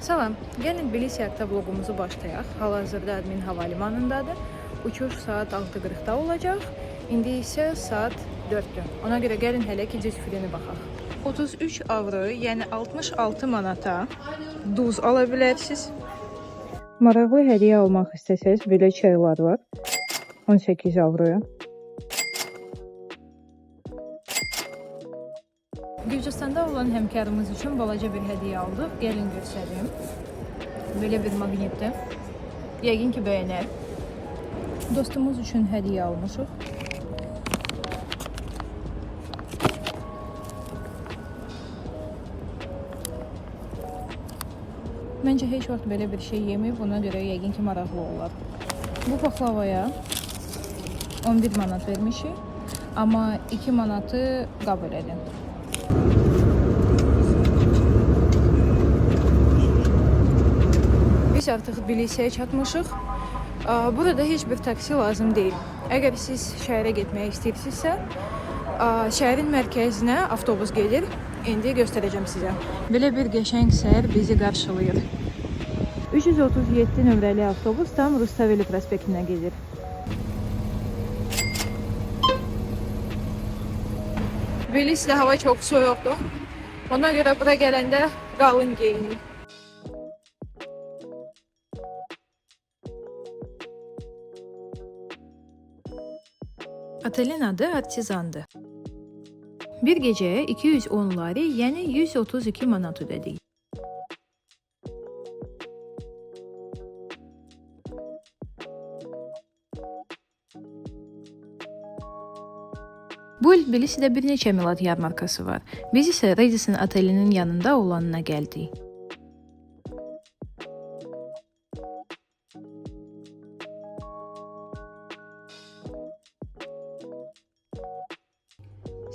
Salam, gəlin Tbilisi vlogumuzu başlayaq. Hal-hazırda admin havalimanındadır. Uçuş saat 6:40-da olacaq. İndi isə saat 4-dür. Ona görə gəlin hələ ki cüzfülünü baxaq. 33 avro, yəni 66 manata duz ala bilərsiniz. Maraqlı hədiyyə almaq istəsəz, belə çaylar var. 18 avroya. Gürcüstanda olan həmkarımız üçün balaca bir hədiyyə aldıq. Gəlin göstərim. Belə bir maqnitdir. Yəqin ki bəyənər. Dostumuz üçün hədiyyə almışıq. Məncə heç vaxt belə bir şey yeməyib, ona görə yəqin ki maraqlı olar. Bu paklavaya 11 manat vermişik, amma 2 manatı qəbul edin. Biz artıq Tbilisiyə çatmışıq. Burada heç bir taksi lazım deyil. Əgər siz şəhərə getmək istəyirsinizsə, şəhərin mərkəzinə avtobus gedir. İndi göstərəcəm sizə. Belə bir qəşəng səhər bizi qarşılayır. 337 nömrəli avtobus tam Rustaveli prospektinə gedir. Tbilisidə hava çox soyuqdur. Ona görə bura gələndə qalın geyinin. Otelin adı Artizandır. Bir gecəyə 210 lari, yəni 132 manat ödədik. Bu il Tbilisidə bir neçə Milad yarmarkası var. Biz isə Radisson otelinin yanında olanına gəldik.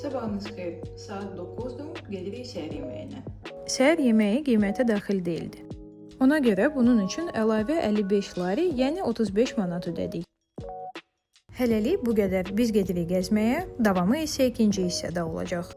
Sabahınız xeyir. Saat 9-dur, gedirik səhər yeməyinə. Səhər yeməyi qiymətə daxil deyildi. Ona görə bunun üçün əlavə 55 lari, yəni 35 manat ödədik. Hələlik bu qədər. Biz gedirik gəzməyə, davamı isə ikinci hissədə olacaq.